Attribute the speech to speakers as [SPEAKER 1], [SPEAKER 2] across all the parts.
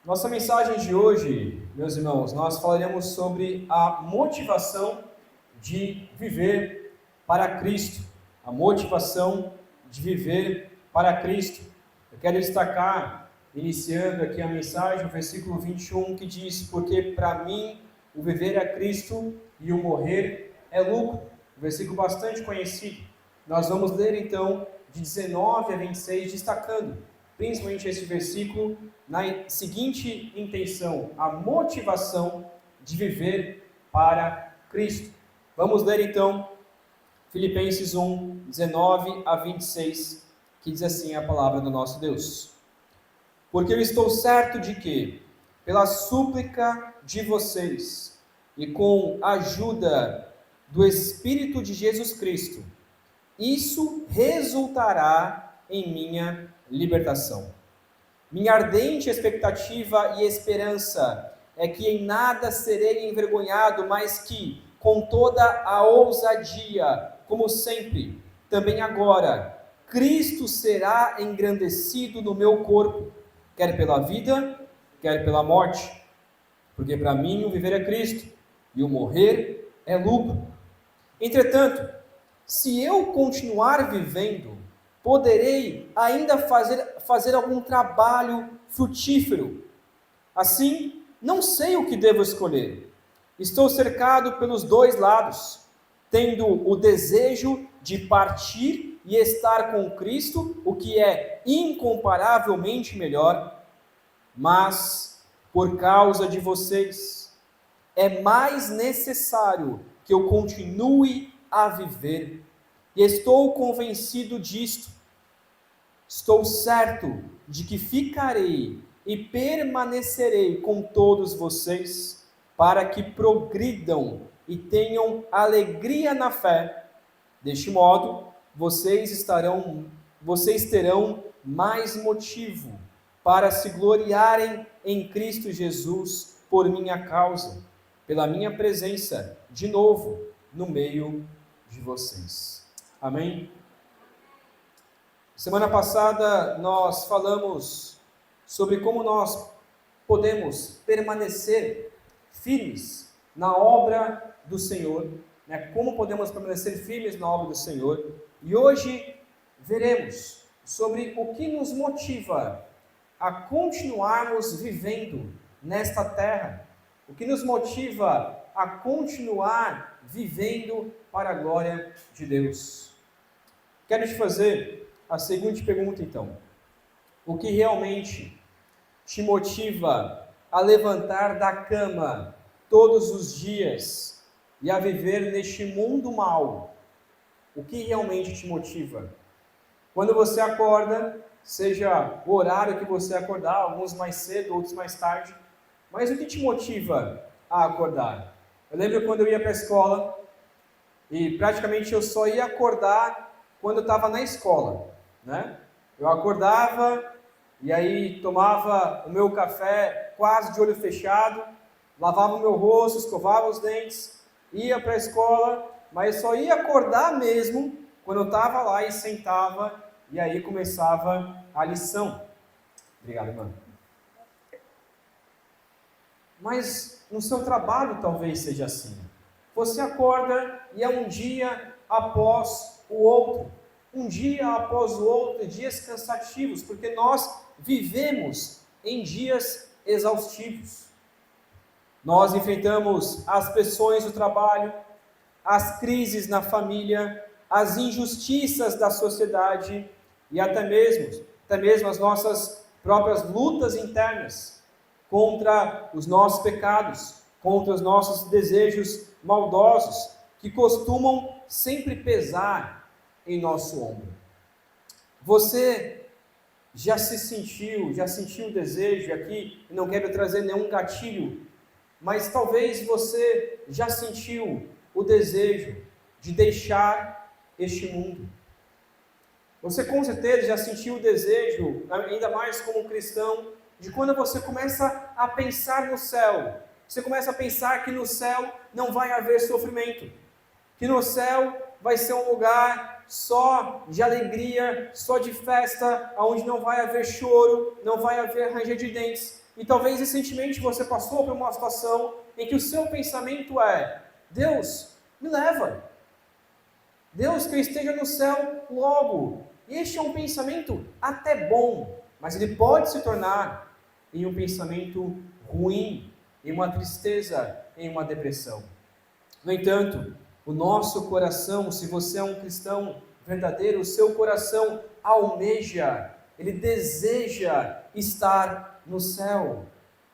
[SPEAKER 1] Nossa mensagem de hoje, meus irmãos, nós falaremos sobre a motivação de viver para Cristo. A motivação de viver para Cristo. Eu quero destacar, iniciando aqui a mensagem, o versículo 21, que diz: porque para mim o viver é Cristo e o morrer é lucro. Um versículo bastante conhecido. Nós vamos ler então de 19 a 26, destacando principalmente esse versículo na seguinte intenção: a motivação de viver para Cristo. Vamos ler então Filipenses 1, 19 a 26, que diz assim a palavra do nosso Deus: porque eu estou certo de que, pela súplica de vocês e com a ajuda do Espírito de Jesus Cristo, isso resultará em minha libertação. Minha ardente expectativa e esperança é que em nada serei envergonhado, mas que, com toda a ousadia, como sempre, também agora, Cristo será engrandecido no meu corpo, quer pela vida, quer pela morte. Porque para mim o viver é Cristo, e o morrer é lucro. Entretanto, se eu continuar vivendo, poderei ainda fazer algum trabalho frutífero. Assim, não sei o que devo escolher. Estou cercado pelos dois lados, tendo o desejo de partir e estar com Cristo, o que é incomparavelmente melhor, mas, por causa de vocês, é mais necessário que eu continue a viver. E estou convencido disto. Estou certo de que ficarei e permanecerei com todos vocês, para que progridam e tenham alegria na fé. Deste modo, vocês terão mais motivo para se gloriarem em Cristo Jesus por minha causa, pela minha presença, de novo, no meio de vocês. Amém? Semana passada nós falamos sobre como nós podemos permanecer firmes na obra do Senhor, né? Como podemos permanecer firmes na obra do Senhor. E hoje veremos sobre o que nos motiva a continuarmos vivendo nesta terra, o que nos motiva a continuar vivendo para a glória de Deus. Quero te fazer a seguinte pergunta então: o que realmente te motiva a levantar da cama todos os dias e a viver neste mundo mau? O que realmente te motiva? Quando você acorda, seja o horário que você acordar, alguns mais cedo, outros mais tarde, mas o que te motiva a acordar? Eu lembro quando eu ia para a escola e praticamente eu só ia acordar quando eu estava na escola, né? Eu acordava e aí tomava o meu café quase de olho fechado, lavava o meu rosto, escovava os dentes, ia para a escola, mas só ia acordar mesmo quando eu estava lá e sentava, e aí começava a lição. Obrigado, irmão. Mas no seu trabalho talvez seja assim. Você acorda e é um dia após o outro, um dia após o outro, dias cansativos, porque nós vivemos em dias exaustivos. Nós enfrentamos as pressões do trabalho, as crises na família, as injustiças da sociedade e até mesmo as nossas próprias lutas internas contra os nossos pecados, contra os nossos desejos maldosos, que costumam sempre pesar em nosso ombro. Você já sentiu o desejo, aqui não quero trazer nenhum gatilho, mas talvez você já sentiu o desejo de deixar este mundo. Você com certeza já sentiu o desejo, ainda mais como cristão, de quando você começa a pensar no céu, você começa a pensar que no céu não vai haver sofrimento, que no céu vai ser um lugar só de alegria, só de festa, onde não vai haver choro, não vai haver ranger de dentes. E talvez recentemente você passou por uma situação em que o seu pensamento é: Deus, me leva. Deus, que eu esteja no céu logo. E este é um pensamento até bom, mas ele pode se tornar em um pensamento ruim, em uma tristeza, em uma depressão. No entanto, o nosso coração, se você é um cristão verdadeiro, o seu coração almeja, ele deseja estar no céu.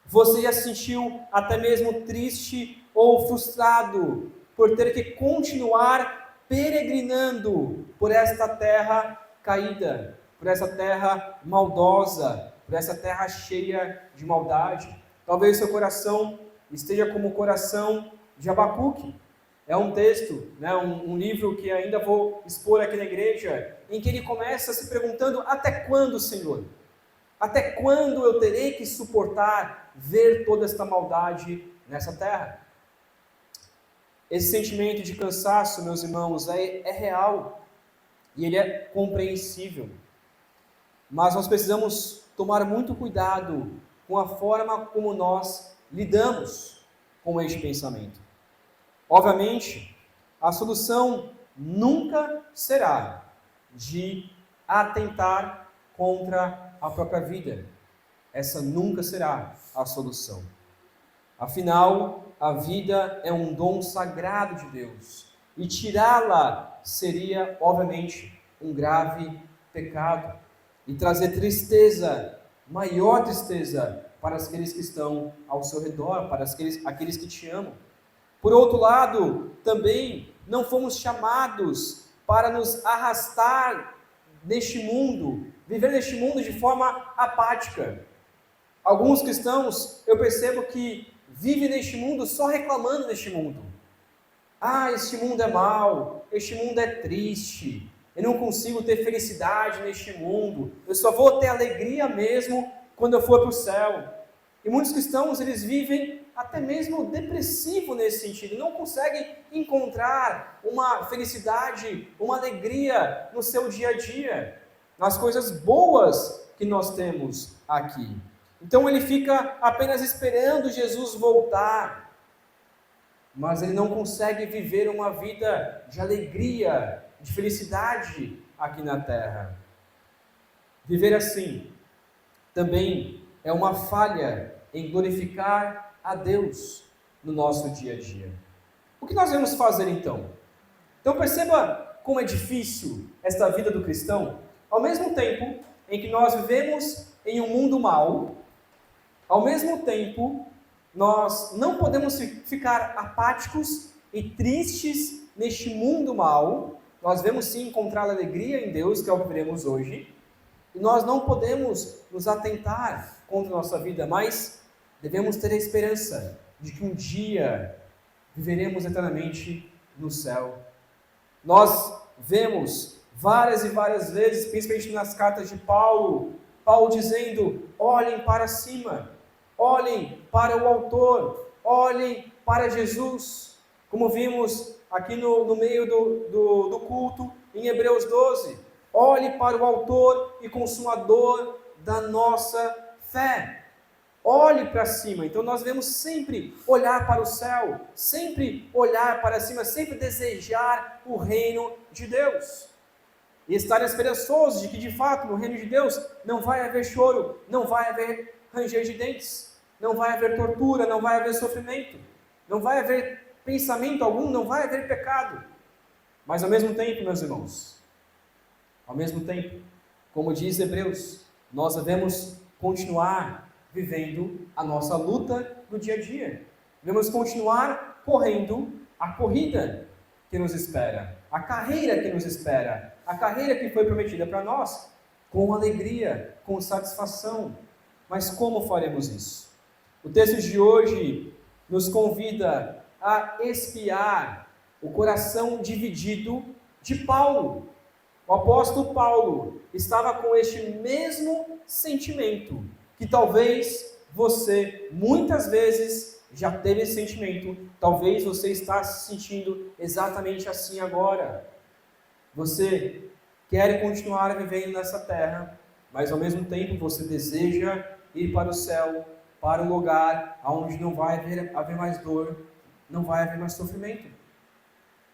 [SPEAKER 1] Você já se sentiu até mesmo triste ou frustrado por ter que continuar peregrinando por esta terra caída, por essa terra maldosa, por essa terra cheia de maldade? Talvez seu coração esteja como o coração de Abacuque. É um texto, um livro que ainda vou expor aqui na igreja, em que ele começa se perguntando: até quando, Senhor? Até quando eu terei que suportar ver toda esta maldade nessa terra? Esse sentimento de cansaço, meus irmãos, é real e ele é compreensível. Mas nós precisamos tomar muito cuidado com a forma como nós lidamos com este pensamento. Obviamente, a solução nunca será de atentar contra a própria vida. Essa nunca será a solução. Afinal, a vida é um dom sagrado de Deus, e tirá-la seria, obviamente, um grave pecado, e trazer tristeza, maior tristeza, para aqueles que estão ao seu redor, para aqueles que te amam. Por outro lado, também não fomos chamados para nos arrastar neste mundo, viver neste mundo de forma apática. Alguns cristãos, eu percebo que vivem neste mundo só reclamando deste mundo. Ah, este mundo é mau, este mundo é triste, eu não consigo ter felicidade neste mundo, eu só vou ter alegria mesmo quando eu for para o céu. E muitos cristãos, eles vivem até mesmo depressivo nesse sentido, não conseguem encontrar uma felicidade, uma alegria no seu dia a dia, nas coisas boas que nós temos aqui. Então ele fica apenas esperando Jesus voltar, mas ele não consegue viver uma vida de alegria, de felicidade aqui na terra. Viver assim também é uma falha em glorificar a Deus no nosso dia a dia. O que nós vamos fazer então? Então perceba como é difícil esta vida do cristão. Ao mesmo tempo em que nós vivemos em um mundo mau, ao mesmo tempo nós não podemos ficar apáticos e tristes neste mundo mau. Nós devemos sim encontrar alegria em Deus, que é o que veremos hoje. E nós não podemos nos atentar contra a nossa vida, mas devemos ter a esperança de que um dia viveremos eternamente no céu. Nós vemos várias e várias vezes, principalmente nas cartas de Paulo dizendo: olhem para cima, olhem para o autor, olhem para Jesus. Como vimos aqui no meio do culto, em Hebreus 12, olhe para o autor e consumador da nossa fé. Olhe para cima. Então nós devemos sempre olhar para o céu, sempre olhar para cima, sempre desejar o reino de Deus. E estar esperançoso de que de fato no reino de Deus não vai haver choro, não vai haver ranger de dentes, não vai haver tortura, não vai haver sofrimento, não vai haver pensamento algum, não vai haver pecado. Mas ao mesmo tempo, meus irmãos, ao mesmo tempo, como diz Hebreus, nós devemos continuar vivendo a nossa luta no dia a dia. Devemos continuar correndo a corrida que nos espera, a carreira que nos espera, a carreira que foi prometida para nós, com alegria, com satisfação. Mas como faremos isso? O texto de hoje nos convida a espiar o coração dividido de Paulo. O apóstolo Paulo estava com este mesmo sentimento, que talvez você, muitas vezes, já teve esse sentimento, talvez você está se sentindo exatamente assim agora. Você quer continuar vivendo nessa terra, mas ao mesmo tempo você deseja ir para o céu, para um lugar onde não vai haver mais dor, não vai haver mais sofrimento.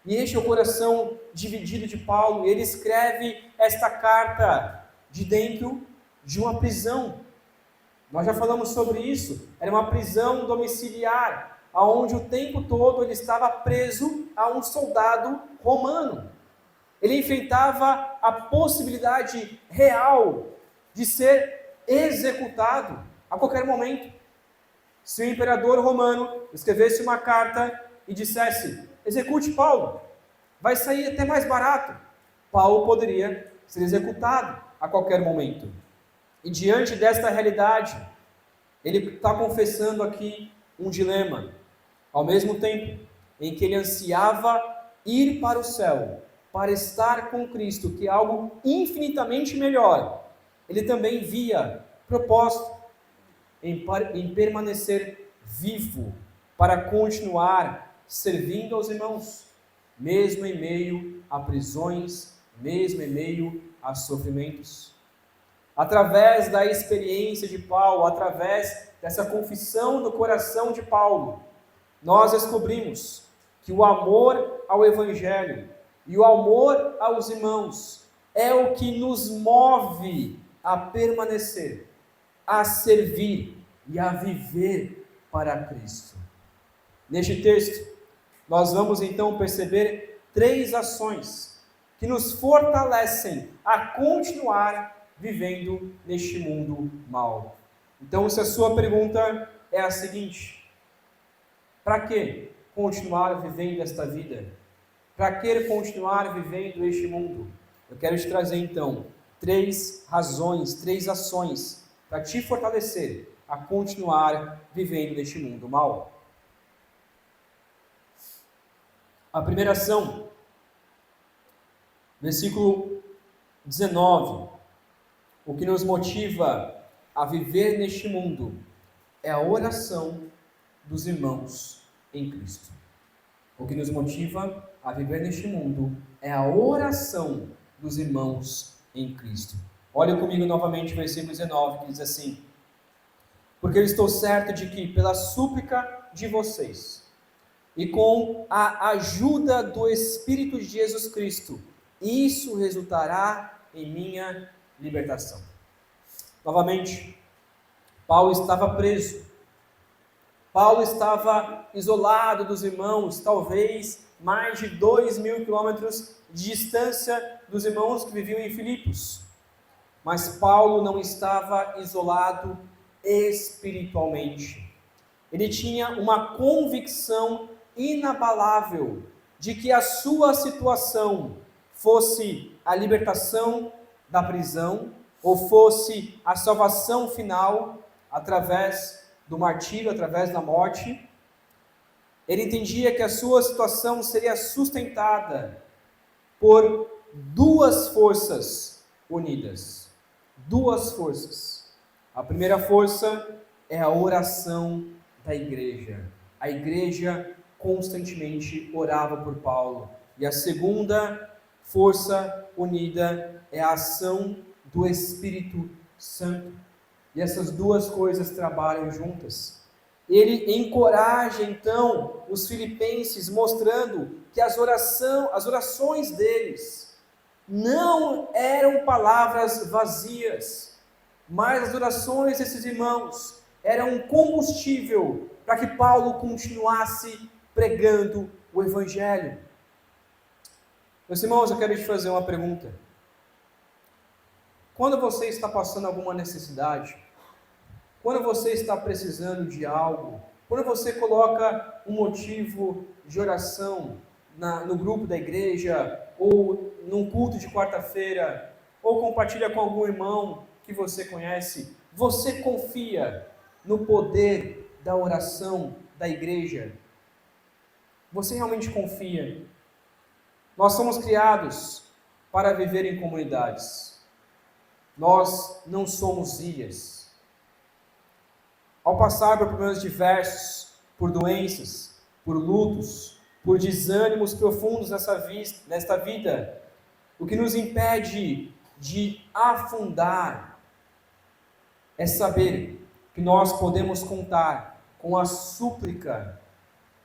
[SPEAKER 1] E este é o coração dividido de Paulo. Ele escreve esta carta de dentro de uma prisão. Nós já falamos sobre isso. Era uma prisão domiciliar, onde o tempo todo ele estava preso a um soldado romano. Ele enfrentava a possibilidade real de ser executado a qualquer momento. Se o imperador romano escrevesse uma carta e dissesse: execute Paulo, vai sair até mais barato, Paulo poderia ser executado a qualquer momento. E diante desta realidade, ele está confessando aqui um dilema. Ao mesmo tempo em que ele ansiava ir para o céu, para estar com Cristo, que é algo infinitamente melhor, ele também via propósito em permanecer vivo, para continuar servindo aos irmãos, mesmo em meio a prisões, mesmo em meio a sofrimentos. Através da experiência de Paulo, através dessa confissão do coração de Paulo, nós descobrimos que o amor ao Evangelho e o amor aos irmãos é o que nos move a permanecer, a servir e a viver para Cristo. Neste texto, nós vamos então perceber 3 ações que nos fortalecem a continuar vivendo neste mundo mau. Então, se a sua pergunta é a seguinte: para que continuar vivendo esta vida? Para que continuar vivendo este mundo? Eu quero te trazer então 3 razões, 3 ações para te fortalecer a continuar vivendo neste mundo mau. A primeira ação, versículo 19, o que nos motiva a viver neste mundo é a oração dos irmãos em Cristo. O que nos motiva a viver neste mundo é a oração dos irmãos em Cristo. Olha comigo novamente o versículo 19, que diz assim: porque eu estou certo de que, pela súplica de vocês, e com a ajuda do Espírito de Jesus Cristo, isso resultará em minha libertação. Novamente, Paulo estava preso. Paulo estava isolado dos irmãos, talvez mais de 2.000 quilômetros de distância dos irmãos que viviam em Filipos. Mas Paulo não estava isolado espiritualmente. Ele tinha uma convicção inabalável de que a sua situação, fosse a libertação da prisão, ou fosse a salvação final através do martírio, através da morte, ele entendia que a sua situação seria sustentada por 2 forças unidas. 2 forças. A primeira força é a oração da igreja. A igreja constantemente orava por Paulo. E a segunda força unida é a ação do Espírito Santo. E essas 2 coisas trabalham juntas. Ele encoraja então os filipenses, mostrando que as orações deles não eram palavras vazias, mas as orações desses irmãos eram um combustível para que Paulo continuasse pregando o Evangelho. Meus irmãos, eu quero te fazer uma pergunta. Quando você está passando alguma necessidade, quando você está precisando de algo, quando você coloca um motivo de oração no grupo da igreja, ou num culto de quarta-feira, ou compartilha com algum irmão que você conhece, você confia no poder da oração da igreja? Você realmente confia? Nós somos criados para viver em comunidades. Nós não somos ilhas. Ao passar por problemas diversos, por doenças, por lutos, por desânimos profundos nesta vida, o que nos impede de afundar é saber que nós podemos contar com a súplica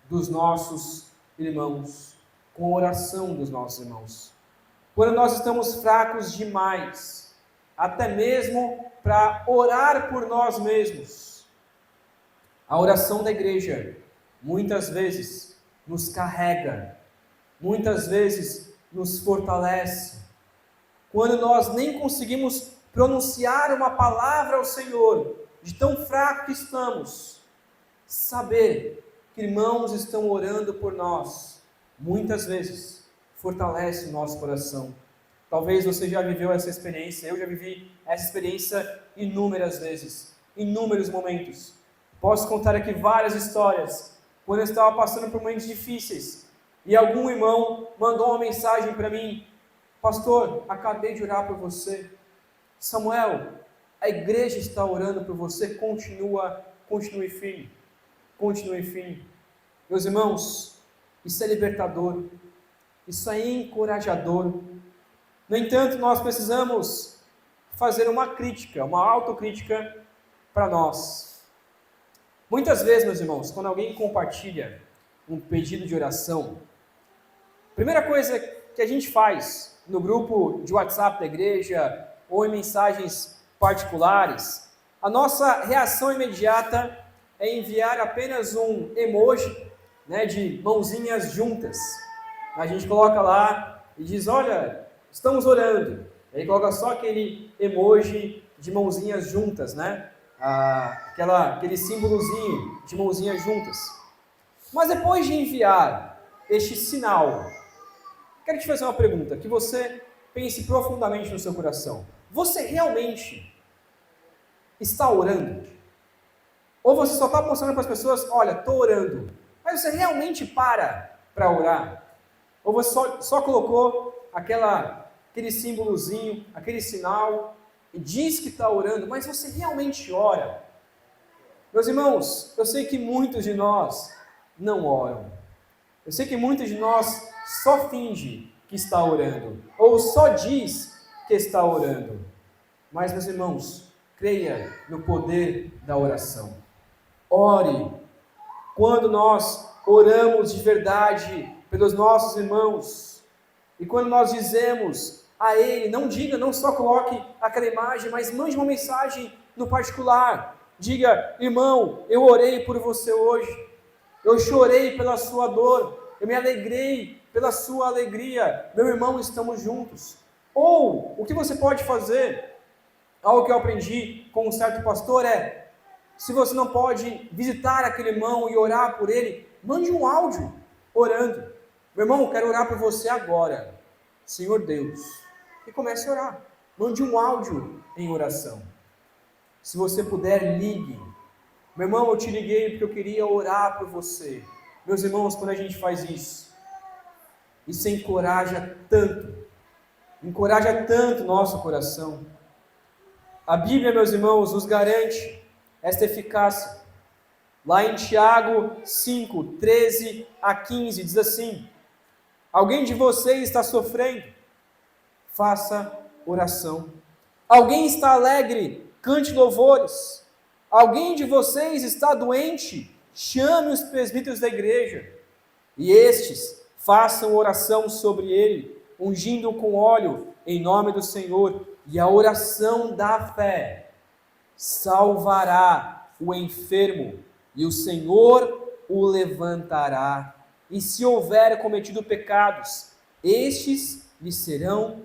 [SPEAKER 1] dos nossos irmãos, com a oração dos nossos irmãos. Quando nós estamos fracos demais, até mesmo para orar por nós mesmos, a oração da igreja muitas vezes nos carrega, muitas vezes nos fortalece. Quando nós nem conseguimos pronunciar uma palavra ao Senhor, de tão fraco que estamos, saber que irmãos estão orando por nós, muitas vezes fortalece o nosso coração. Talvez você já viveu essa experiência, eu já vivi essa experiência inúmeras vezes, inúmeros momentos. Posso contar aqui várias histórias, quando eu estava passando por momentos difíceis, e algum irmão mandou uma mensagem para mim: pastor, acabei de orar por você. Samuel, a igreja está orando por você, continue firme. Continue firme. Meus irmãos, isso é libertador, isso é encorajador. No entanto, nós precisamos fazer uma crítica, uma autocrítica para nós. Muitas vezes, meus irmãos, quando alguém compartilha um pedido de oração, a primeira coisa que a gente faz no grupo de WhatsApp da igreja ou em mensagens particulares, a nossa reação imediata é enviar apenas um emoji, de mãozinhas juntas. A gente coloca lá e diz: olha, estamos orando. E aí coloca só aquele emoji de mãozinhas juntas, aquele símbolozinho de mãozinhas juntas. Mas depois de enviar este sinal, quero te fazer uma pergunta, que você pense profundamente no seu coração. Você realmente está orando? Ou você só está mostrando para as pessoas: olha, estou orando, mas você realmente para orar? Ou você só colocou aquele símbolozinho, aquele sinal, e diz que está orando, mas você realmente ora? Meus irmãos, eu sei que muitos de nós não oram. Eu sei que muitos de nós só finge que está orando, ou só diz que está orando. Mas, meus irmãos, creia no poder da oração. Ore. Quando nós oramos de verdade pelos nossos irmãos, e quando nós dizemos a ele, não só coloque aquela imagem, mas mande uma mensagem no particular. Diga: irmão, eu orei por você hoje, eu chorei pela sua dor, eu me alegrei pela sua alegria, meu irmão, estamos juntos. Ou, o que você pode fazer, algo que eu aprendi com um certo pastor se você não pode visitar aquele irmão e orar por ele, mande um áudio orando. Meu irmão, eu quero orar por você agora, Senhor Deus. E comece a orar. Mande um áudio em oração. Se você puder, ligue. Meu irmão, eu te liguei porque eu queria orar por você. Meus irmãos, quando a gente faz isso encoraja tanto o nosso coração. A Bíblia, meus irmãos, nos garante esta eficácia. Lá em Tiago 5, 13 a 15, diz assim: alguém de vocês está sofrendo? Faça oração. Alguém está alegre? Cante louvores. Alguém de vocês está doente? Chame os presbíteros da igreja, e estes façam oração sobre ele, ungindo com óleo em nome do Senhor, e a oração da fé salvará o enfermo, e o Senhor o levantará. E se houver cometido pecados, estes lhe serão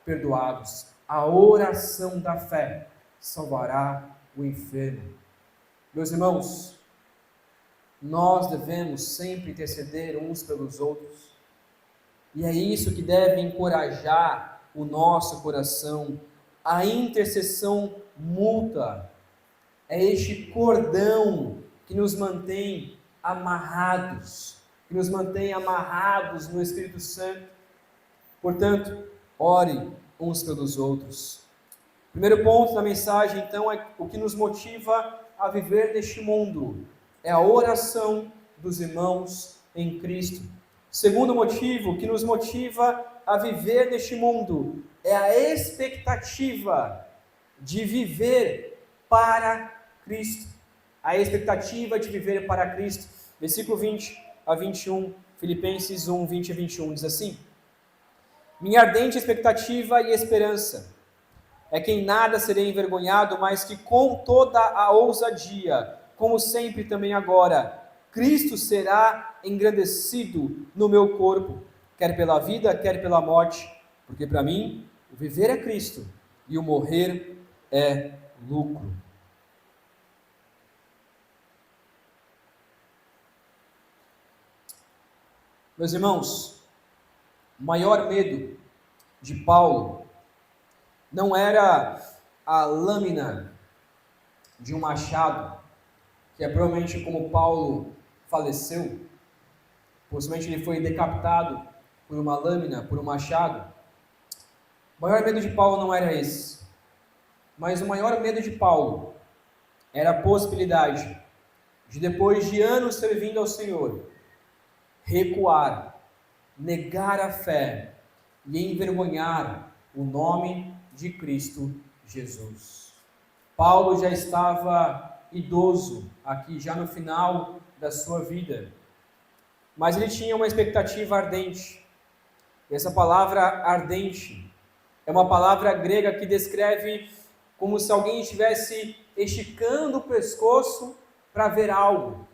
[SPEAKER 1] perdoados. A oração da fé salvará o enfermo. Meus irmãos, nós devemos sempre interceder uns pelos outros, e é isso que deve encorajar o nosso coração. A intercessão mútua é este cordão que nos mantém amarrados, no Espírito Santo. Portanto, ore uns pelos outros. Primeiro ponto da mensagem, então, é o que nos motiva a viver neste mundo. É a oração dos irmãos em Cristo. Segundo motivo que nos motiva a viver neste mundo é a expectativa de viver para Cristo. a expectativa de viver para Cristo. Versículo 20 a 21, Filipenses 1, 20 a 21, diz assim: minha ardente expectativa e esperança é que em nada serei envergonhado, mas que com toda a ousadia, como sempre também agora, Cristo será engrandecido no meu corpo, quer pela vida, quer pela morte, porque para mim o viver é Cristo e o morrer é lucro. Meus irmãos, o maior medo de Paulo não era a lâmina de um machado, que é provavelmente como Paulo faleceu, possivelmente ele foi decapitado por uma lâmina, por um machado. O maior medo de Paulo não era esse, mas o maior medo de Paulo era a possibilidade de, depois de anos servindo ao Senhor, recuar, negar a fé e envergonhar o nome de Cristo Jesus. Paulo já estava idoso aqui, já no final da sua vida, mas ele tinha uma expectativa ardente. E essa palavra ardente é uma palavra grega que descreve como se alguém estivesse esticando o pescoço para ver algo.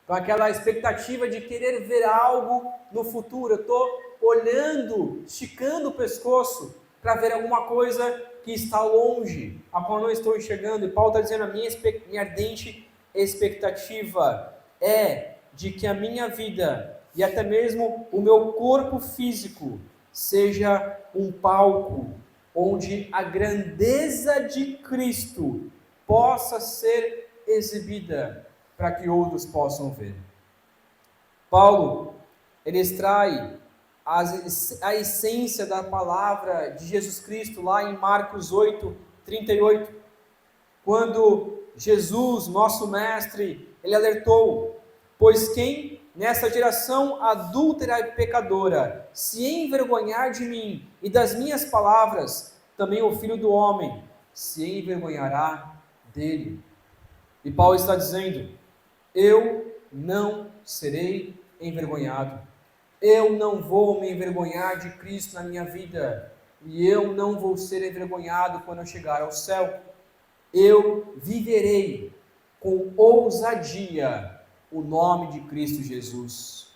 [SPEAKER 1] Então, aquela expectativa de querer ver algo no futuro. Eu estou olhando, esticando o pescoço para ver alguma coisa que está longe, a qual não estou enxergando. E Paulo está dizendo: a minha ardente expectativa é de que a minha vida e até mesmo o meu corpo físico seja um palco onde a grandeza de Cristo possa ser exibida para que outros possam ver. Paulo, ele extrai a essência da palavra de Jesus Cristo lá em Marcos 8, 38, quando Jesus, nosso mestre, ele alertou: pois quem nessa geração adúltera e pecadora se envergonhar de mim e das minhas palavras, também o Filho do Homem se envergonhará dele. E Paulo está dizendo: eu não serei envergonhado. Eu não vou me envergonhar de Cristo na minha vida. E eu não vou ser envergonhado quando eu chegar ao céu. Eu viverei com ousadia o nome de Cristo Jesus.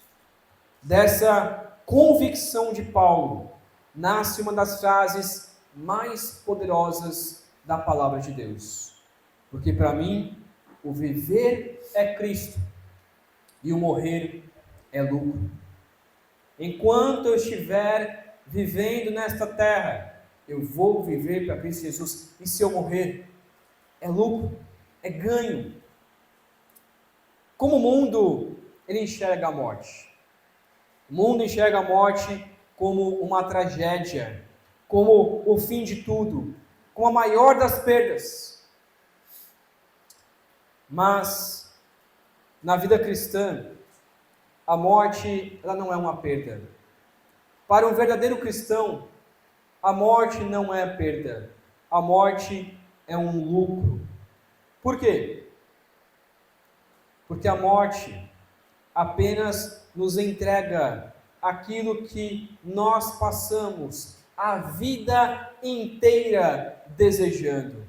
[SPEAKER 1] Dessa convicção de Paulo nasce uma das frases mais poderosas da palavra de Deus. Porque para mim, o viver é Cristo e o morrer é lucro. Enquanto eu estiver vivendo nesta terra, eu vou viver para Cristo Jesus. E se eu morrer, é lucro, é ganho. Como o mundo ele enxerga a morte? O mundo enxerga a morte como uma tragédia, como o fim de tudo, como a maior das perdas. Mas na vida cristã, a morte ela não é uma perda. Para um verdadeiro cristão, a morte não é perda. A morte é um lucro. Por quê? Porque a morte apenas nos entrega aquilo que nós passamos a vida inteira desejando.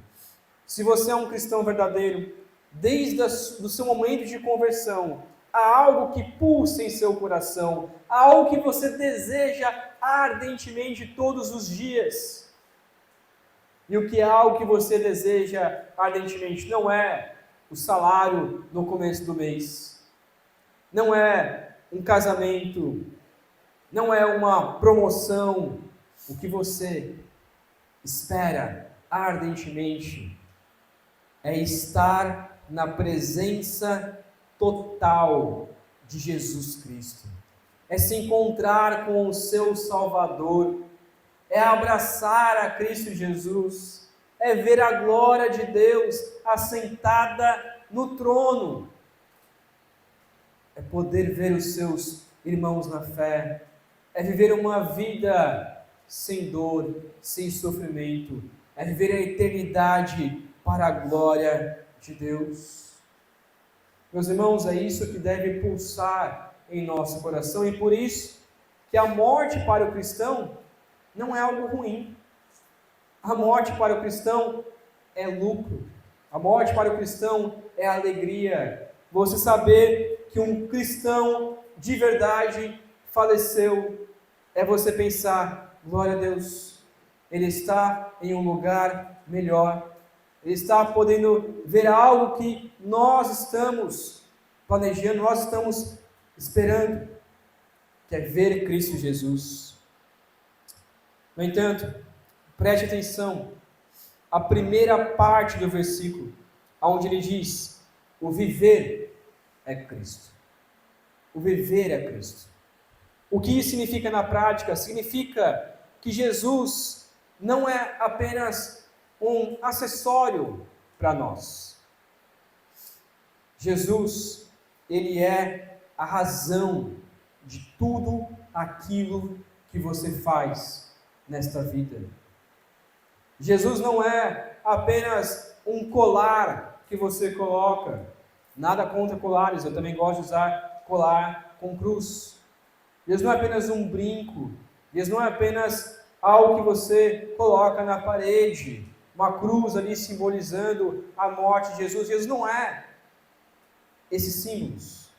[SPEAKER 1] Se você é um cristão verdadeiro, desde o seu momento de conversão, há algo que pulsa em seu coração, há algo que você deseja ardentemente todos os dias. E o que é algo que você deseja ardentemente? Não é o salário no começo do mês, não é um casamento, não é uma promoção. O que você espera ardentemente é estar na presença total de Jesus Cristo, é se encontrar com o seu Salvador, é abraçar a Cristo Jesus, é ver a glória de Deus assentada no trono, é poder ver os seus irmãos na fé, é viver uma vida sem dor, sem sofrimento, é viver a eternidade para a glória de Deus. Meus irmãos, é isso que deve pulsar em nosso coração, e por isso que a morte para o cristão não é algo ruim. A morte para o cristão é lucro. A morte para o cristão é alegria. Você saber que um cristão de verdade faleceu, é você pensar: glória a Deus, ele está em um lugar melhor, ele está podendo ver algo que nós estamos planejando, nós estamos esperando, que é ver Cristo Jesus. No entanto, preste atenção, a primeira parte do versículo, onde ele diz: o viver é Cristo. O viver é Cristo. O que isso significa na prática? Significa que Jesus não é apenas um acessório para nós. Jesus, ele é a razão de tudo aquilo que você faz nesta vida. Jesus não é apenas um colar que você coloca. Nada contra colares, eu também gosto de usar colar com cruz. Jesus não é apenas um brinco. Jesus não é apenas algo que você coloca na parede, uma cruz ali simbolizando a morte de Jesus. Jesus não é esses símbolos.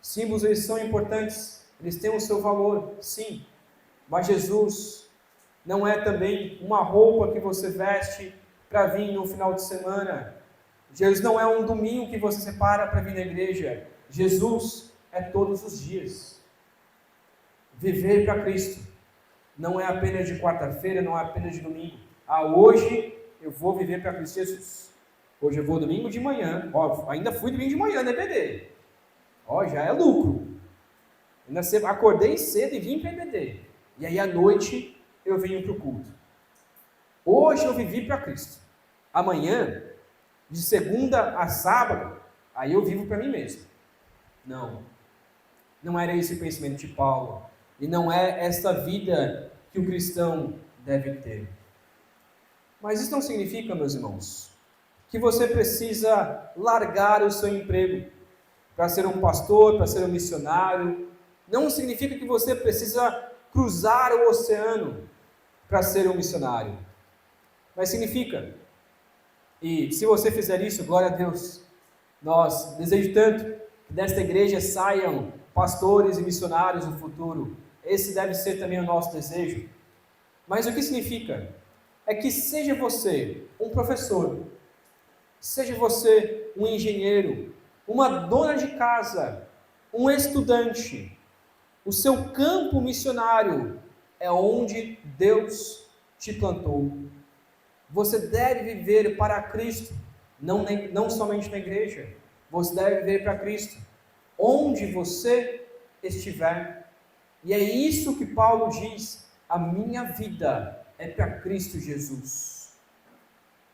[SPEAKER 1] Símbolos, eles são importantes, eles têm o seu valor, sim. Mas Jesus não é também uma roupa que você veste para vir no final de semana. Jesus não é um domingo que você separa para vir na igreja. Jesus é todos os dias. Viver para Cristo não é apenas de quarta-feira, não é apenas de domingo. Hoje eu vou viver para Cristo Jesus. Hoje eu vou domingo de manhã. Ainda fui domingo de manhã na EBD. Já é lucro. Ainda acordei cedo e vim para a EBD. E aí à noite eu venho para o culto. Hoje eu vivi para Cristo. Amanhã, de segunda a sábado, aí eu vivo para mim mesmo. Não era esse o pensamento de Paulo. E não é esta vida que o cristão deve ter. Mas isso não significa, meus irmãos, que você precisa largar o seu emprego para ser um pastor, para ser um missionário. Não significa que você precisa cruzar o oceano para ser um missionário. Mas significa, e se você fizer isso, glória a Deus, nós desejo tanto que desta igreja saiam pastores e missionários no futuro. Esse deve ser também o nosso desejo. Mas o que significa? É que seja você um professor, seja você um engenheiro, uma dona de casa, um estudante, o seu campo missionário é onde Deus te plantou. Você deve viver para Cristo, não somente na igreja. Você deve viver para Cristo, onde você estiver. E é isso que Paulo diz: a minha vida é para Cristo Jesus.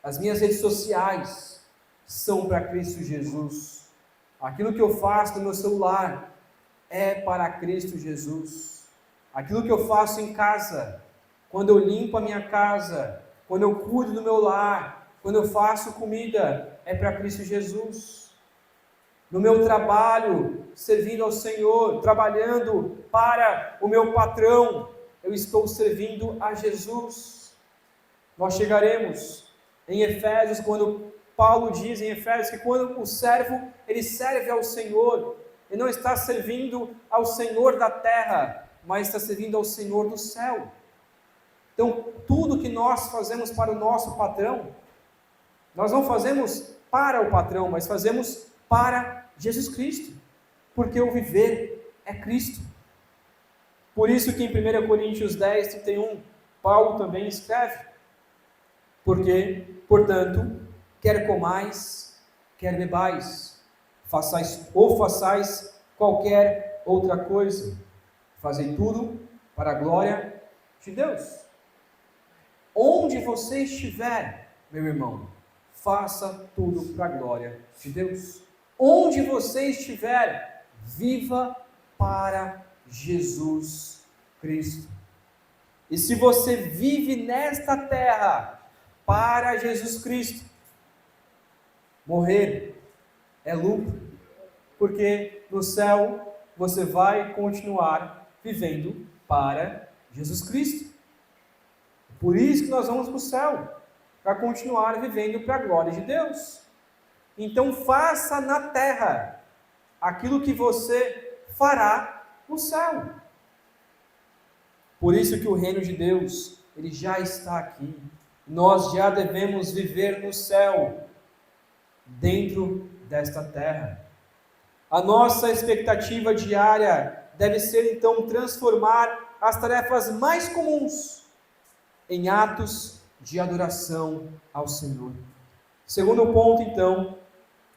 [SPEAKER 1] As minhas redes sociais são para Cristo Jesus. Aquilo que eu faço no meu celular é para Cristo Jesus. Aquilo que eu faço em casa, quando eu limpo a minha casa, quando eu cuido do meu lar, quando eu faço comida, é para Cristo Jesus. No meu trabalho, servindo ao Senhor, trabalhando para o meu patrão, eu estou servindo a Jesus. Nós chegaremos em Efésios, quando Paulo diz em Efésios que quando o servo, ele serve ao Senhor, ele não está servindo ao Senhor da terra, mas está servindo ao Senhor do céu. Então, tudo que nós fazemos para o nosso patrão, nós não fazemos para o patrão, mas fazemos para Jesus Cristo, porque o viver é Cristo. Por isso que em 1 Coríntios 10, 31, Paulo também escreve: porque, portanto, quer comais, quer bebais, façais qualquer outra coisa, fazei tudo para a glória de Deus. Onde você estiver, meu irmão, faça tudo para a glória de Deus. Onde você estiver, viva para Jesus Cristo. E se você vive nesta terra para Jesus Cristo, morrer é lucro. Porque no céu você vai continuar vivendo para Jesus Cristo. Por isso que nós vamos para o céu, para continuar vivendo para a glória de Deus. Então faça na terra aquilo que você fará no céu. Por isso que o reino de Deus, ele já está aqui. Nós já devemos viver no céu, dentro desta terra. A nossa expectativa diária deve ser, então, transformar as tarefas mais comuns em atos de adoração ao Senhor. Segundo ponto, então,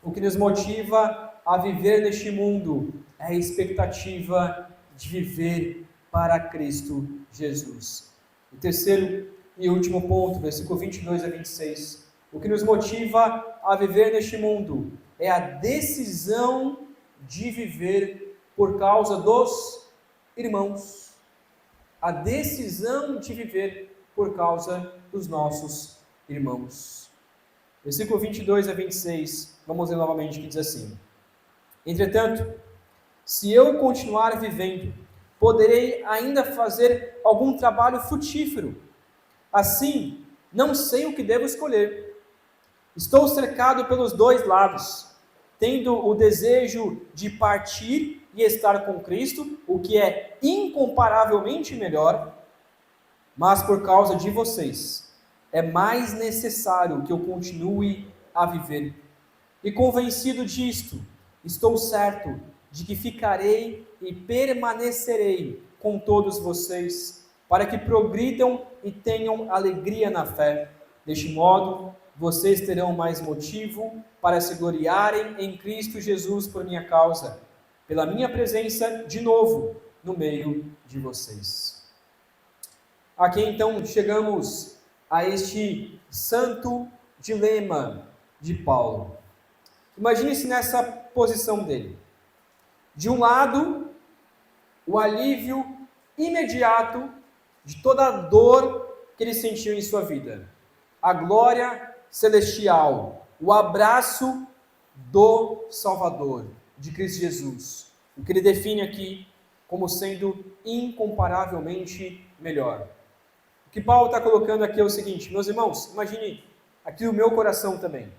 [SPEAKER 1] o que nos motiva a viver neste mundo é a expectativa de viver para Cristo Jesus. O terceiro e último ponto, versículo 22 a 26. O que nos motiva a viver neste mundo é a decisão de viver por causa dos irmãos. A decisão de viver por causa dos nossos irmãos. Versículo 22 a 26, vamos ler novamente, que diz assim: Entretanto, se eu continuar vivendo, poderei ainda fazer algum trabalho frutífero. Assim, não sei o que devo escolher. Estou cercado pelos dois lados, tendo o desejo de partir e estar com Cristo, o que é incomparavelmente melhor, mas por causa de vocês, é mais necessário que eu continue a viver. E convencido disto, estou certo de que ficarei e permanecerei com todos vocês, para que progridam e tenham alegria na fé. Deste modo, vocês terão mais motivo para se gloriarem em Cristo Jesus por minha causa, pela minha presença de novo no meio de vocês. Aqui então chegamos a este santo dilema de Paulo. Imagine-se nessa posição dele. De um lado, o alívio imediato de toda a dor que ele sentiu em sua vida. A glória celestial, o abraço do Salvador, de Cristo Jesus. O que ele define aqui como sendo incomparavelmente melhor. O que Paulo está colocando aqui é o seguinte, meus irmãos, imagine aqui o meu coração também.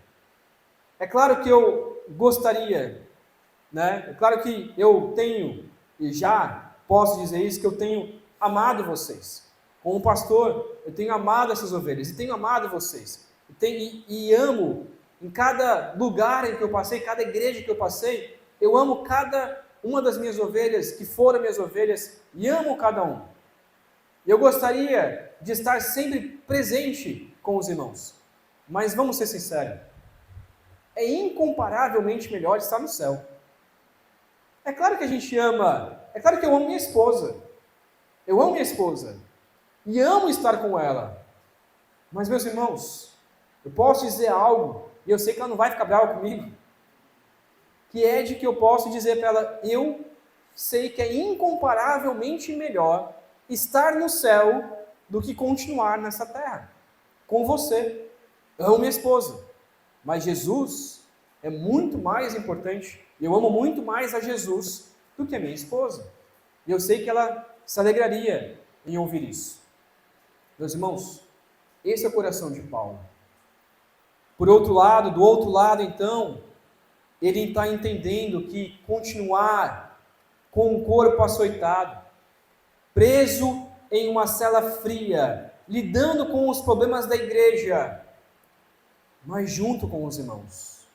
[SPEAKER 1] É claro que eu gostaria, né? É claro que eu tenho, e já posso dizer isso, que eu tenho amado vocês. Como pastor, eu tenho amado essas ovelhas, e tenho amado vocês. E amo, em cada lugar em que eu passei, cada igreja que eu passei, eu amo cada uma das minhas ovelhas, que foram minhas ovelhas, e amo cada um. Eu gostaria de estar sempre presente com os irmãos, mas vamos ser sinceros, é incomparavelmente melhor estar no céu. É claro que a gente ama, é claro que eu amo minha esposa, e amo estar com ela, mas meus irmãos, eu posso dizer algo, e eu sei que ela não vai ficar brava comigo, que é de que eu posso dizer para ela, eu sei que é incomparavelmente melhor estar no céu do que continuar nessa terra, com você. Eu amo minha esposa, mas Jesus é muito mais importante, eu amo muito mais a Jesus do que a minha esposa, e eu sei que ela se alegraria em ouvir isso. Meus irmãos, esse é o coração de Paulo. Por outro lado, do outro lado então, ele está entendendo que continuar com o corpo açoitado, preso em uma cela fria, lidando com os problemas da igreja, mas junto com os irmãos,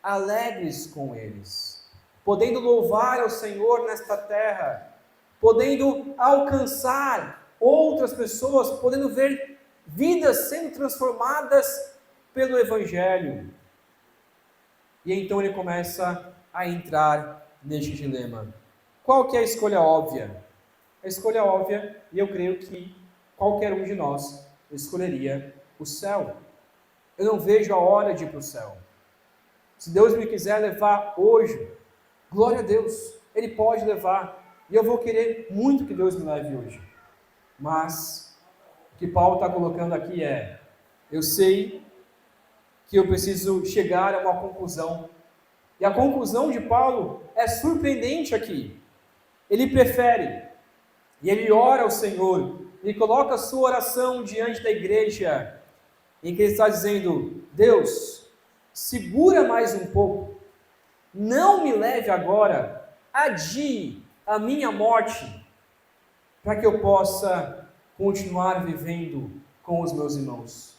[SPEAKER 1] alegres com eles, podendo louvar ao Senhor nesta terra, podendo alcançar outras pessoas, podendo ver vidas sendo transformadas pelo Evangelho. E então ele começa a entrar neste dilema. Qual que é a escolha óbvia? A escolha óbvia, e eu creio que qualquer um de nós escolheria o céu. Eu não vejo a hora de ir para o céu. Se Deus me quiser levar hoje, glória a Deus, Ele pode levar. E eu vou querer muito que Deus me leve hoje. Mas o que Paulo está colocando aqui eu sei que eu preciso chegar a uma conclusão E a conclusão de Paulo é surpreendente aqui. Ele prefere, e ele ora ao Senhor, ele coloca a sua oração diante da igreja, em que ele está dizendo: Deus, segura mais um pouco, não me leve agora, adie a minha morte, para que eu possa continuar vivendo com os meus irmãos.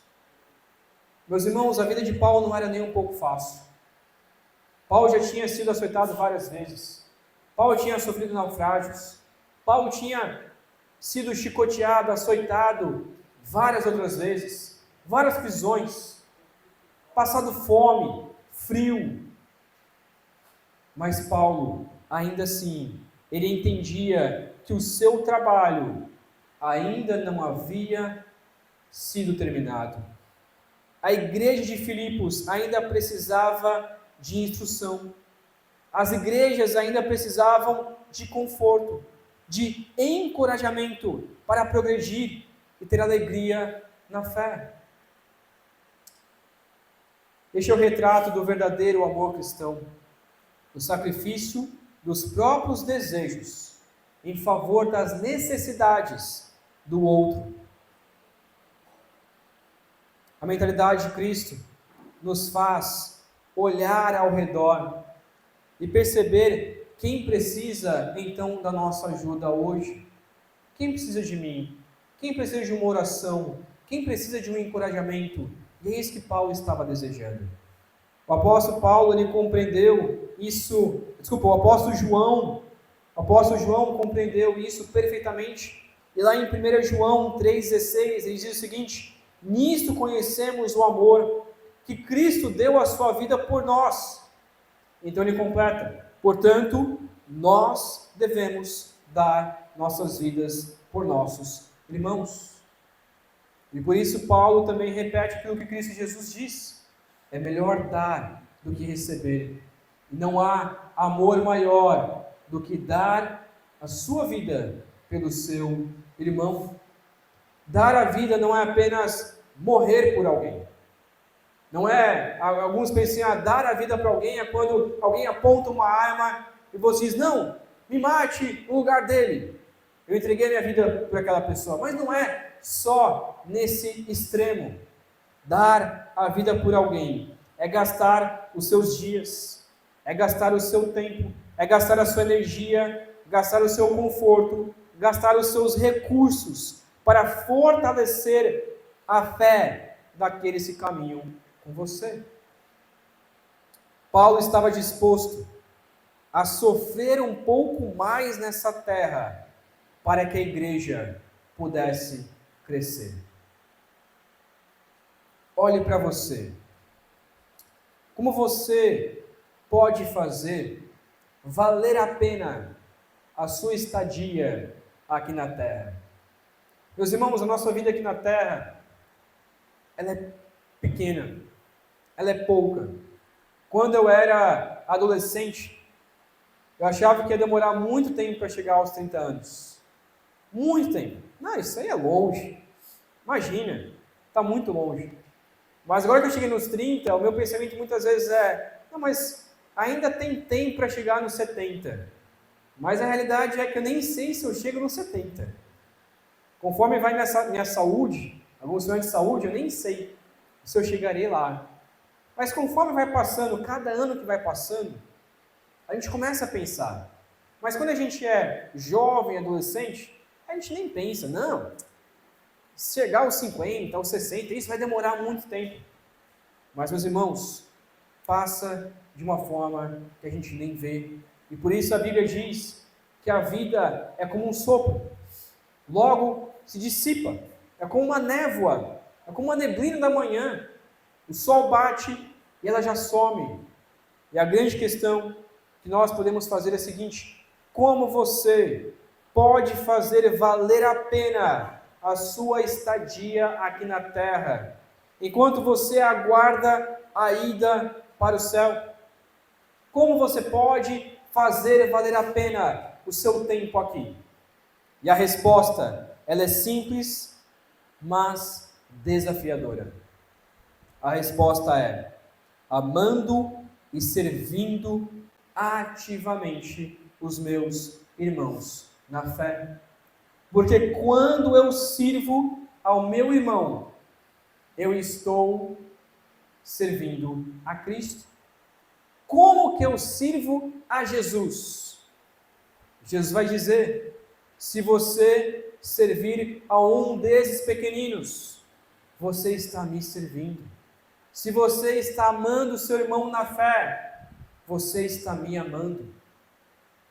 [SPEAKER 1] Meus irmãos, a vida de Paulo não era nem um pouco fácil. Paulo já tinha sido açoitado várias vezes. Paulo tinha sofrido naufrágios. Paulo tinha sido chicoteado, açoitado várias outras vezes. Várias prisões. Passado fome, frio. Mas Paulo, ainda assim, ele entendia que o seu trabalho ainda não havia sido terminado. A igreja de Filipos ainda precisava de instrução. As igrejas ainda precisavam de conforto, de encorajamento para progredir e ter alegria na fé. Este é o retrato do verdadeiro amor cristão, o sacrifício dos próprios desejos em favor das necessidades do outro. A mentalidade de Cristo nos faz olhar ao redor e perceber quem precisa então da nossa ajuda hoje. Quem precisa de mim? Quem precisa de uma oração? Quem precisa de um encorajamento? E é isso que Paulo estava desejando. O apóstolo Paulo, ele compreendeu isso, o apóstolo João compreendeu isso perfeitamente. E lá em 1 João 3,16, ele diz o seguinte: nisto conhecemos o amor que Cristo deu a sua vida por nós. Então ele completa: portanto, nós devemos dar nossas vidas por nossos irmãos. E por isso Paulo também repete aquilo que Cristo Jesus disse: é melhor dar do que receber. E não há amor maior do que dar a sua vida pelo seu irmão. Dar a vida não é apenas morrer por alguém. Não é, alguns pensam, dar a vida para alguém é quando alguém aponta uma arma e você diz: não, me mate no lugar dele. Eu entreguei minha vida para aquela pessoa. Mas não é só nesse extremo. Dar a vida por alguém é gastar os seus dias, é gastar o seu tempo, é gastar a sua energia, gastar o seu conforto, gastar os seus recursos para fortalecer a fé daqueles que caminham com você. Paulo estava disposto a sofrer um pouco mais nessa terra para que a igreja pudesse crescer. Olhe para você. Como você pode fazer valer a pena a sua estadia aqui na terra? Meus irmãos, a nossa vida aqui na terra, ela é pequena, ela é pouca. Quando eu era adolescente, eu achava que ia demorar muito tempo para chegar aos 30 anos. Muito tempo. Não, isso aí é longe. Imagina, está muito longe. Mas agora que eu cheguei nos 30, o meu pensamento muitas vezes é: não, mas ainda tem tempo para chegar nos 70. Mas a realidade é que eu nem sei se eu chego nos 70. Conforme vai minha saúde, alguns problemas de saúde, eu nem sei se eu chegarei lá. Mas conforme vai passando, cada ano que vai passando, a gente começa a pensar. Mas quando a gente é jovem, adolescente, a gente nem pensa: não, se chegar aos 50, aos 60, isso vai demorar muito tempo. Mas, meus irmãos, passa de uma forma que a gente nem vê. E por isso a Bíblia diz que a vida é como um sopro, logo se dissipa. É como uma névoa, é como uma neblina da manhã. O sol bate e ela já some. E a grande questão que nós podemos fazer é a seguinte: como você pode fazer valer a pena a sua estadia aqui na terra, enquanto você aguarda a ida para o céu? Como você pode fazer valer a pena o seu tempo aqui? E a resposta, ela é simples, mas desafiadora. A resposta é: amando e servindo ativamente os meus irmãos na fé. Porque quando eu sirvo ao meu irmão, eu estou servindo a Cristo. Como que eu sirvo a Jesus? Jesus vai dizer: se você servir a um desses pequeninos, você está me servindo. Se você está amando o seu irmão na fé, você está me amando.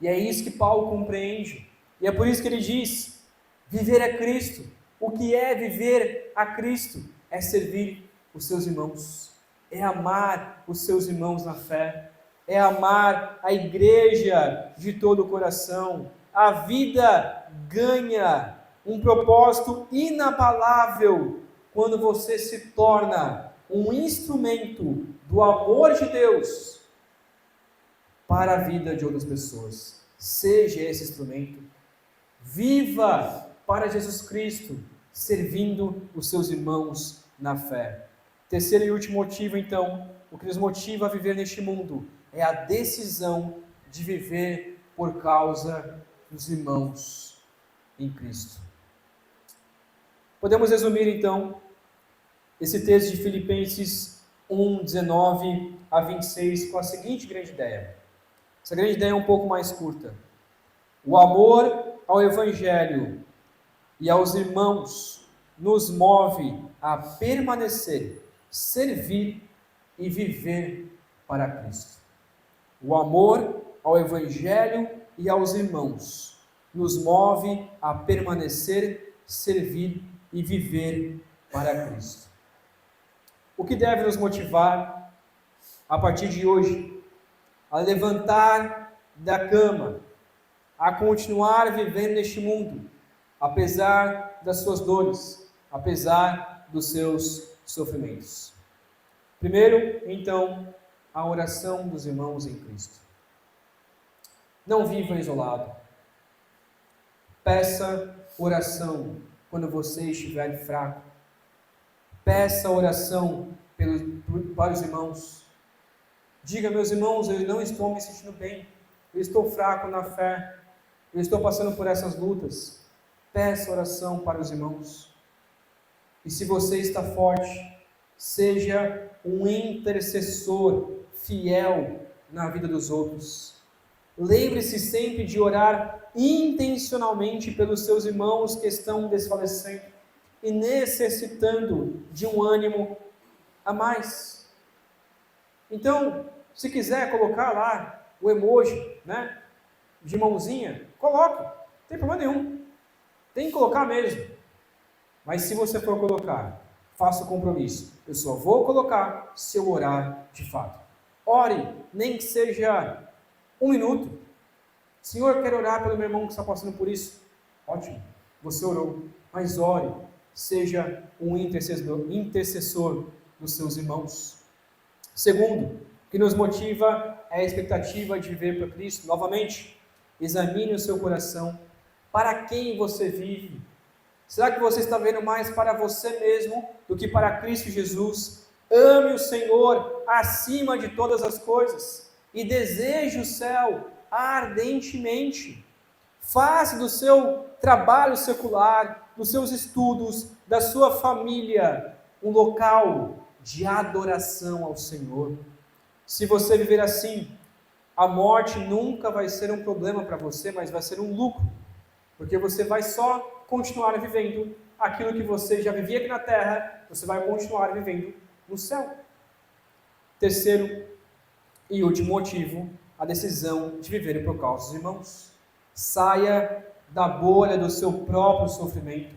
[SPEAKER 1] E é isso que Paulo compreende. E é por isso que ele diz: viver é Cristo. O que é viver a Cristo? É servir os seus irmãos, é amar os seus irmãos na fé, é amar a igreja de todo o coração. A vida ganha um propósito inabalável quando você se torna um instrumento do amor de Deus para a vida de outras pessoas. Seja esse instrumento. Viva para Jesus Cristo, servindo os seus irmãos na fé. Terceiro e último motivo, então, o que nos motiva a viver neste mundo é a decisão de viver por causa dos irmãos em Cristo. Podemos resumir, então, esse texto de Filipenses 1, 19 a 26 com a seguinte grande ideia. Essa grande ideia é um pouco mais curta. O amor ao Evangelho e aos irmãos nos move a permanecer, servir e viver para Cristo. O amor ao Evangelho e aos irmãos nos move a permanecer, servir e viver para Cristo. O que deve nos motivar a partir de hoje a levantar da cama, a continuar vivendo neste mundo, apesar das suas dores, apesar dos seus sofrimentos? Primeiro, então, a oração dos irmãos em Cristo. Não viva isolado. Peça oração quando você estiver fraco. Peça oração para os irmãos. Diga: meus irmãos, eu não estou me sentindo bem, eu estou fraco na fé, eu estou passando por essas lutas. Peça oração para os irmãos. E se você está forte, seja um intercessor fiel na vida dos outros. Lembre-se sempre de orar intencionalmente pelos seus irmãos que estão desfalecendo e necessitando de um ânimo a mais. Então, se quiser colocar lá o emoji, de mãozinha, coloque, não tem problema nenhum. Tem que colocar mesmo. Mas se você for colocar, faça o compromisso. Eu só vou colocar se eu orar de fato. Ore, nem que seja 1 minuto. Senhor, quero orar pelo meu irmão que está passando por isso. Ótimo, você orou. Mas ore, seja um intercessor dos seus irmãos. Segundo, o que nos motiva é a expectativa de viver para Cristo. Novamente, examine o seu coração. Para quem você vive? Será que você está vendo mais para você mesmo do que para Cristo Jesus? Ame o Senhor acima de todas as coisas e deseje o céu ardentemente. Faça do seu trabalho secular, dos seus estudos, da sua família, um local de adoração ao Senhor. Se você viver assim, a morte nunca vai ser um problema para você, mas vai ser um lucro, porque você vai só continuar vivendo aquilo que você já vivia aqui na terra, você vai continuar vivendo no céu. Terceiro e último motivo, a decisão de viver por causa dos irmãos. Saia da bolha do seu próprio sofrimento,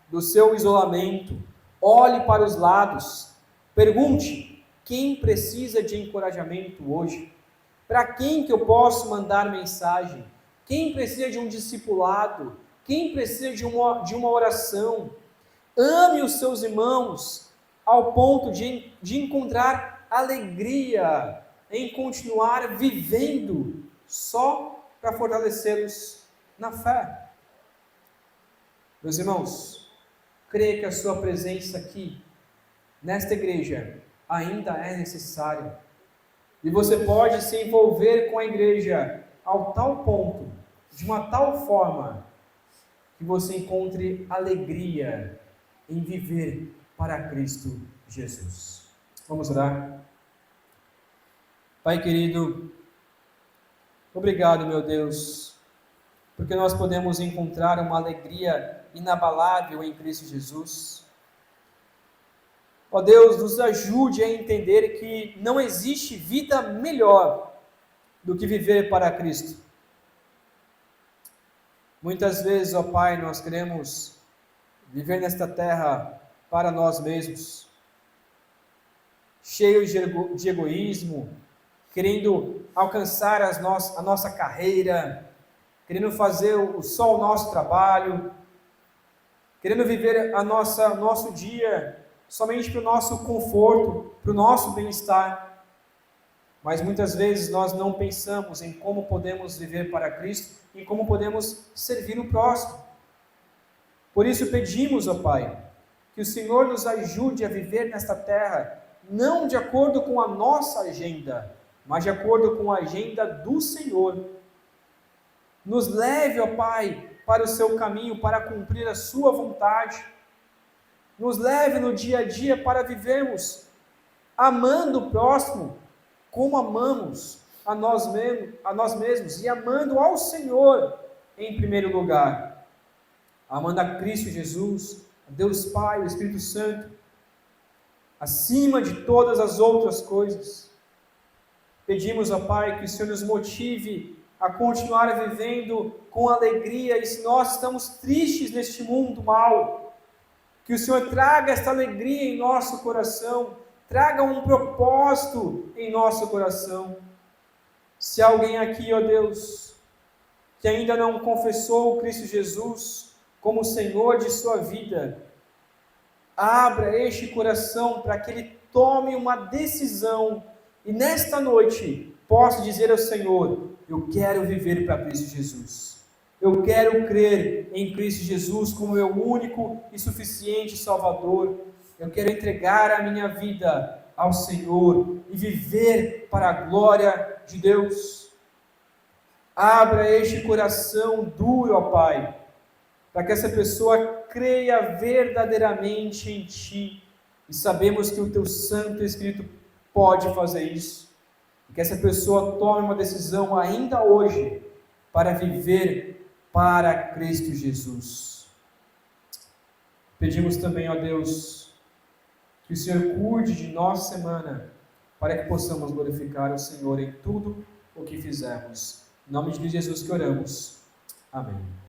[SPEAKER 1] do seu isolamento. Olhe para os lados. Pergunte: quem precisa de encorajamento hoje? Para quem que eu posso mandar mensagem? Quem precisa de um discipulado? Quem precisa de uma oração? Ame os seus irmãos ao ponto de encontrar alegria em continuar vivendo só para fortalecê-los na fé. Meus irmãos, creio que a sua presença aqui, nesta igreja, ainda é necessária. E você pode se envolver com a igreja ao tal ponto, de uma tal forma, que você encontre alegria em viver para Cristo Jesus. Vamos orar? Pai querido, obrigado, meu Deus, porque nós podemos encontrar uma alegria inabalável em Cristo Jesus. Ó Deus, nos ajude a entender que não existe vida melhor do que viver para Cristo. Muitas vezes, ó Pai, nós queremos viver nesta terra para nós mesmos, cheios de egoísmo, querendo alcançar a nossa carreira, querendo fazer só o nosso trabalho, querendo viver nosso dia somente para o nosso conforto, para o nosso bem-estar. Mas muitas vezes nós não pensamos em como podemos viver para Cristo e como podemos servir o próximo. Por isso pedimos, ó Pai, que o Senhor nos ajude a viver nesta terra, não de acordo com a nossa agenda, mas de acordo com a agenda do Senhor. Nos leve, ó Pai, para o seu caminho, para cumprir a sua vontade. Nos leve no dia a dia para vivermos amando o próximo como amamos a nós mesmos e amando ao Senhor em primeiro lugar. Amando a Cristo Jesus, a Deus Pai, o Espírito Santo, acima de todas as outras coisas. Pedimos, ó Pai, que o Senhor nos motive a continuar vivendo com alegria, e se nós estamos tristes neste mundo mal, que o Senhor traga esta alegria em nosso coração, traga um propósito em nosso coração. Se alguém aqui, ó Deus, que ainda não confessou o Cristo Jesus como Senhor de sua vida, abra este coração para que ele tome uma decisão e nesta noite possa dizer ao Senhor: eu quero viver para Cristo Jesus. Eu quero crer em Cristo Jesus como meu único e suficiente Salvador. Eu quero entregar a minha vida ao Senhor e viver para a glória de Deus. Abra este coração duro, ó Pai, para que essa pessoa creia verdadeiramente em Ti. E sabemos que o Teu Santo Espírito pode fazer isso. E que essa pessoa tome uma decisão ainda hoje para viver para Cristo Jesus. Pedimos também, ó Deus, que o Senhor cuide de nossa semana, para que possamos glorificar o Senhor em tudo o que fizermos. Em nome de Jesus que oramos. Amém.